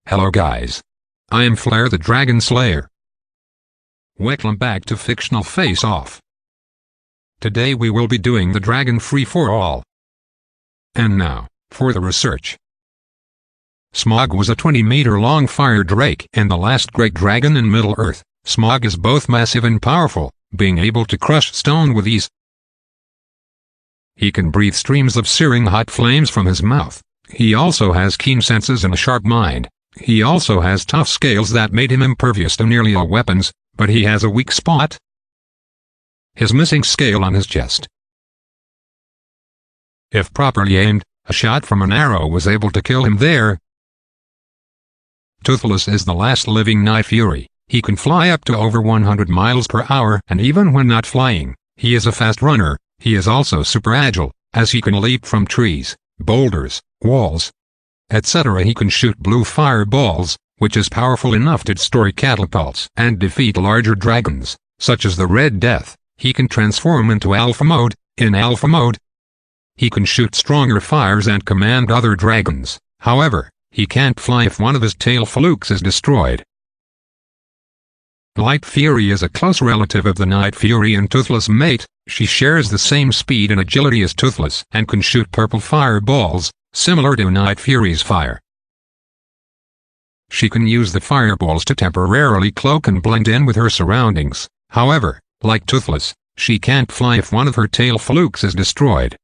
Hello guys. I am Flare the Dragon Slayer. Welcome back to Fictional Face Off. Today we will be doing the Dragon Free for All. And now, for the research. Smaug was a 20-meter long fire drake and the last great dragon in Middle-earth. Smaug is both massive and powerful, being able to crush stone with ease. He can breathe streams of searing hot flames from his mouth. He also has keen senses and a sharp mind. He also has tough scales that made him impervious to nearly all weapons, but he has a weak spot: his missing scale on his chest. If properly aimed, a shot from an arrow was able to kill him there. Toothless is the last living Night Fury. He can fly up to over 100 miles per hour, and even when not flying, he is a fast runner. He is also super agile, as he can leap from trees, boulders, walls, etc. He can shoot blue fireballs, which is powerful enough to destroy catapults and defeat larger dragons, such as the Red Death. He can transform into Alpha Mode. In Alpha Mode, he can shoot stronger fires and command other dragons. However, he can't fly if one of his tail flukes is destroyed. Light Fury is a close relative of the Night Fury and Toothless mate. She shares the same speed and agility as Toothless and can shoot purple fireballs, similar to Night Fury's fire. She can use the fireballs to temporarily cloak and blend in with her surroundings. However, like Toothless, she can't fly if one of her tail flukes is destroyed.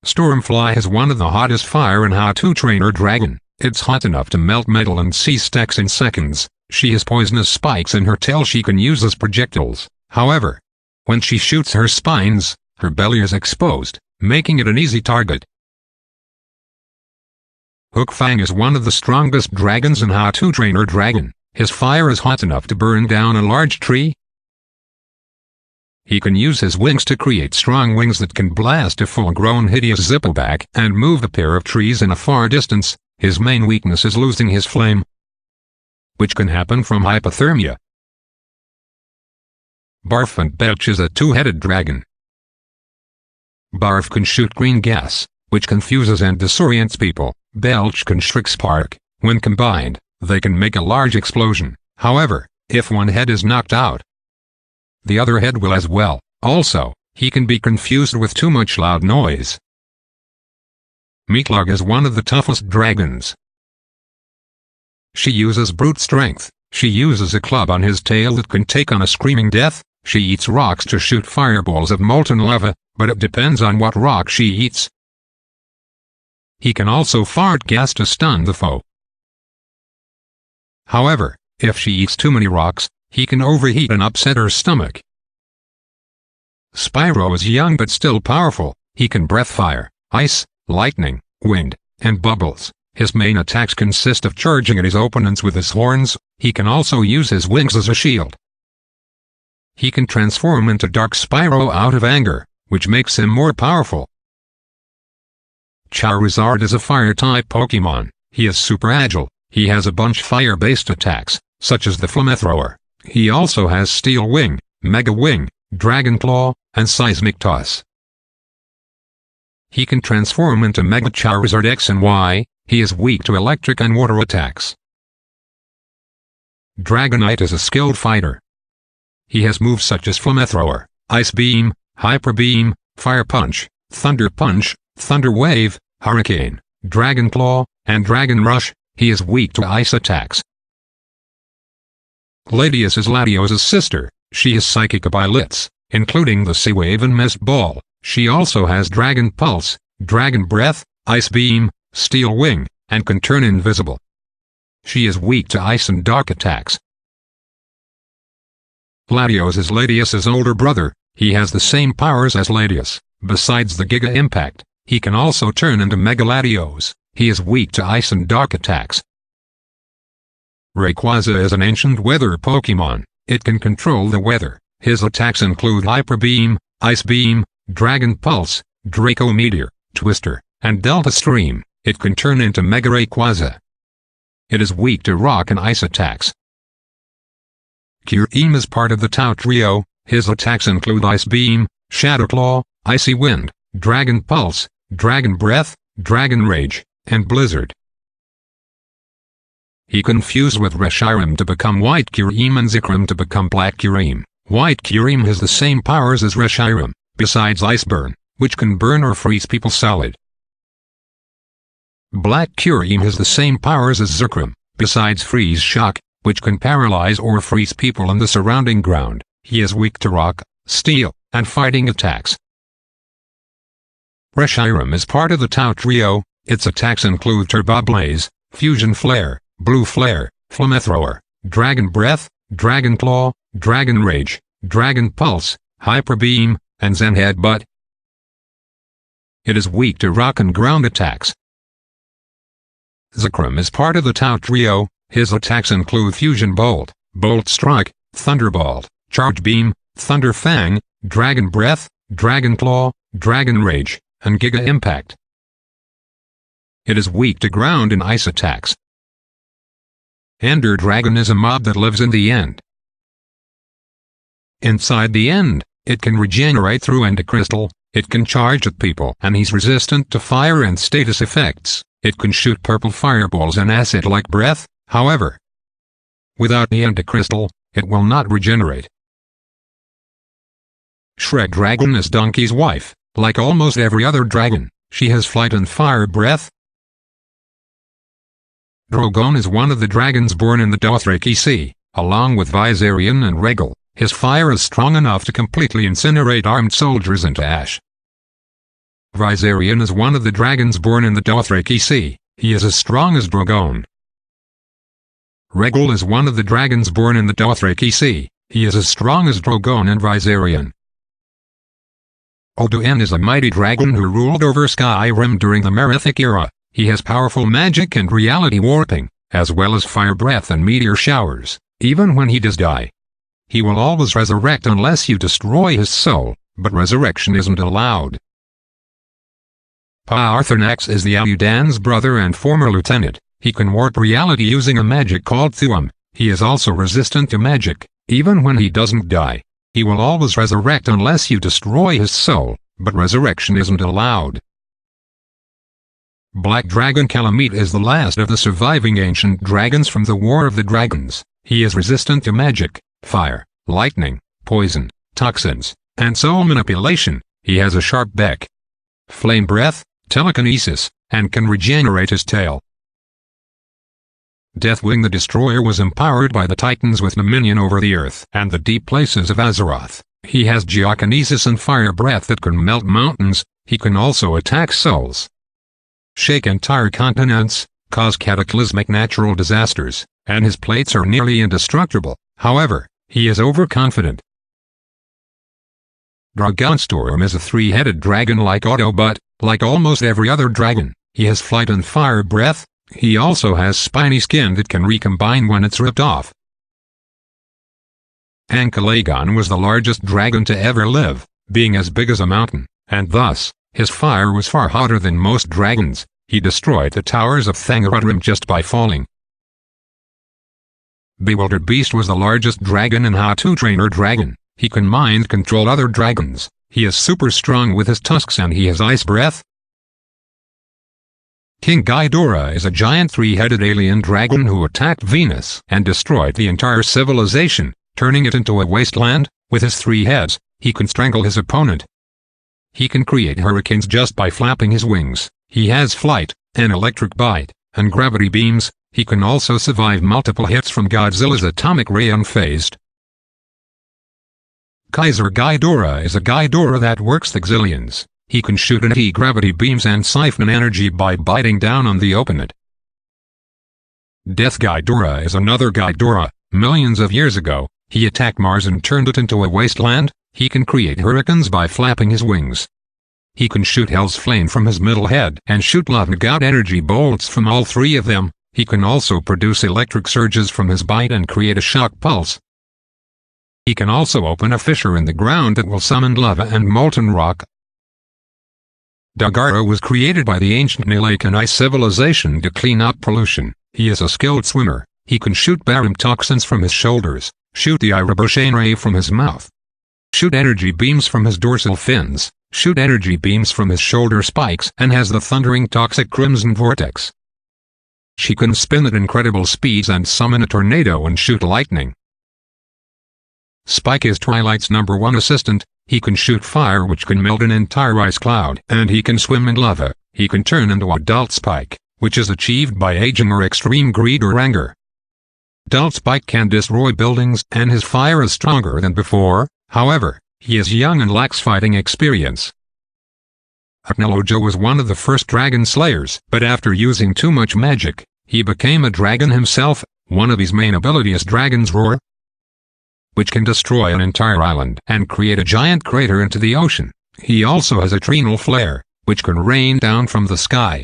Stormfly is one of the hottest fire and how-to trainer dragon. It's hot enough to melt metal and sea stacks in seconds. She has poisonous spikes in her tail she can use as projectiles. However, when she shoots her spines, her belly is exposed, making it an easy target. Hookfang is one of the strongest dragons and how-to trainer dragon. His fire is hot enough to burn down a large tree. He can use his wings to create strong wings that can blast a full-grown hideous zippoback and move a pair of trees in a far distance. His main weakness is losing his flame, which can happen from hypothermia. Barf and Belch is a two-headed dragon. Barf can shoot green gas, which confuses and disorients people. Belch can shriek spark. When combined, they can make a large explosion. However, if one head is knocked out, the other head will as well. Also, he can be confused with too much loud noise. Meatlog is one of the toughest dragons. She uses brute strength. She uses a club on his tail that can take on a screaming death. She eats rocks to shoot fireballs of molten lava, but it depends on what rock she eats. He can also fart gas to stun the foe. However, if she eats too many rocks, he can overheat and upset her stomach. Spyro is young but still powerful. He can breath fire, ice, lightning, wind, and bubbles. His main attacks consist of charging at his opponents with his horns. He can also use his wings as a shield. He can transform into Dark Spyro out of anger, which makes him more powerful. Charizard is a fire-type Pokemon. He is super agile. He has a bunch fire-based attacks, such as the Flamethrower. He also has Steel Wing, Mega Wing, Dragon Claw, and Seismic Toss. He can transform into Mega Charizard X and Y. He is weak to electric and water attacks. Dragonite is a skilled fighter. He has moves such as Flamethrower, Ice Beam, Hyper Beam, Fire Punch, Thunder Punch, Thunder Wave, Hurricane, Dragon Claw, and Dragon Rush. He is weak to ice attacks. Latios is Latios' sister. She is psychic abilities, including the Sea Wave and Mist Ball. She also has Dragon Pulse, Dragon Breath, Ice Beam, Steel Wing, and can turn invisible. She is weak to ice and dark attacks. Latios is Latios' older brother. He has the same powers as Latios. Besides the Giga Impact, he can also turn into Mega Latios. He is weak to ice and dark attacks. Rayquaza is an ancient weather Pokemon. It can control the weather. His attacks include Hyper Beam, Ice Beam, Dragon Pulse, Draco Meteor, Twister, and Delta Stream. It can turn into Mega Rayquaza. It is weak to rock and ice attacks. Kyurem is part of the Tau Trio. His attacks include Ice Beam, Shadow Claw, Icy Wind, Dragon Pulse, Dragon Breath, Dragon Rage, and Blizzard. He can fuse with Reshiram to become White Kirim and Zikram to become Black Kirim. White Kirim has the same powers as Reshiram, besides Ice Burn, which can burn or freeze people solid. Black Kirim has the same powers as Zikram, besides Freeze Shock, which can paralyze or freeze people in the surrounding ground. He is weak to rock, steel, and fighting attacks. Reshiram is part of the Tau trio. Its attacks include Turbo Blaze, Fusion Flare, Blue Flare, Flamethrower, Dragon Breath, Dragon Claw, Dragon Rage, Dragon Pulse, Hyper Beam, and Zen Headbutt. It is weak to rock and ground attacks. Zikram is part of the Tau trio. His attacks include Fusion Bolt, Bolt Strike, Thunderbolt, Charge Beam, Thunder Fang, Dragon Breath, Dragon Claw, Dragon Rage, and Giga Impact. It is weak to ground and ice attacks. Ender Dragon is a mob that lives in the End. Inside the End, it can regenerate through Ender Crystal, it can charge at people, and he's resistant to fire and status effects. It can shoot purple fireballs and acid-like breath, however. Without the Ender Crystal, it will not regenerate. Shrek Dragon is Donkey's wife. Like almost every other dragon, she has flight and fire breath. Drogon is one of the dragons born in the Dothraki Sea, along with Viserion and Rhaegal. His fire is strong enough to completely incinerate armed soldiers into ash. Viserion is one of the dragons born in the Dothraki Sea. He is as strong as Drogon. Rhaegal is one of the dragons born in the Dothraki Sea. He is as strong as Drogon and Viserion. Alduin is a mighty dragon who ruled over Skyrim during the Merithic era. He has powerful magic and reality warping, as well as fire breath and meteor showers. Even when he does die, he will always resurrect unless you destroy his soul, but resurrection isn't allowed. Paarthurnax is the Aludan's brother and former lieutenant. He can warp reality using a magic called Thuum. He is also resistant to magic. Even when he doesn't die, he will always resurrect unless you destroy his soul, but resurrection isn't allowed. Black Dragon Kalameet is the last of the surviving ancient dragons from the War of the Dragons. He is resistant to magic, fire, lightning, poison, toxins, and soul manipulation. He has a sharp beak, flame breath, telekinesis, and can regenerate his tail. Deathwing the Destroyer was empowered by the Titans with dominion over the earth and the deep places of Azeroth. He has geokinesis and fire breath that can melt mountains. He can also attack souls, shake entire continents, cause cataclysmic natural disasters, and his plates are nearly indestructible. However, he is overconfident. Dragonstorm is a three-headed dragon like Autobot. Like almost every other dragon, he has flight and fire breath. He also has spiny skin that can recombine when it's ripped off. Ankalagon was the largest dragon to ever live, being as big as a mountain, and thus, his fire was far hotter than most dragons. He destroyed the towers of Thangarudrim just by falling. Bewildered Beast was the largest dragon and How to Train Your Dragon. He can mind control other dragons. He is super strong with his tusks and he has ice breath. King Ghidorah is a giant three-headed alien dragon who attacked Venus and destroyed the entire civilization, turning it into a wasteland. With his 3 heads, he can strangle his opponent. He can create hurricanes just by flapping his wings. He has flight, an electric bite, and gravity beams. He can also survive multiple hits from Godzilla's atomic ray unfazed. Kaiser Ghidorah is a Ghidorah that works the Xillions. He can shoot anti-gravity beams and siphon energy by biting down on the opponent. Death Ghidorah is another Ghidorah. Millions of years ago, he attacked Mars and turned it into a wasteland. He can create hurricanes by flapping his wings. He can shoot Hell's Flame from his middle head and shoot lava-gout energy bolts from all 3 of them. He can also produce electric surges from his bite and create a shock pulse. He can also open a fissure in the ground that will summon lava and molten rock. Dagara was created by the ancient Lake and Ice civilization to clean up pollution. He is a skilled swimmer. He can shoot barium toxins from his shoulders, shoot the Iraboshain ray from his mouth, shoot energy beams from his dorsal fins, shoot energy beams from his shoulder spikes, and has the thundering toxic Crimson Vortex. She can spin at incredible speeds and summon a tornado and shoot lightning. Spike is Twilight's #1 assistant. He can shoot fire which can melt an entire ice cloud, and he can swim in lava. He can turn into Adult Spike, which is achieved by aging or extreme greed or anger. Adult Spike can destroy buildings, and his fire is stronger than before. However, he is young and lacks fighting experience. Fictional was one of the first dragon slayers, but after using too much magic, he became a dragon himself. One of his main abilities is Dragon's Roar, which can destroy an entire island and create a giant crater into the ocean. He also has a Fictional Flare, which can rain down from the sky.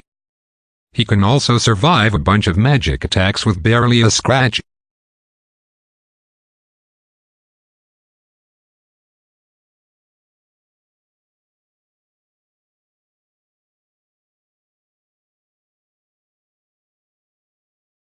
He can also survive a bunch of magic attacks with barely a scratch.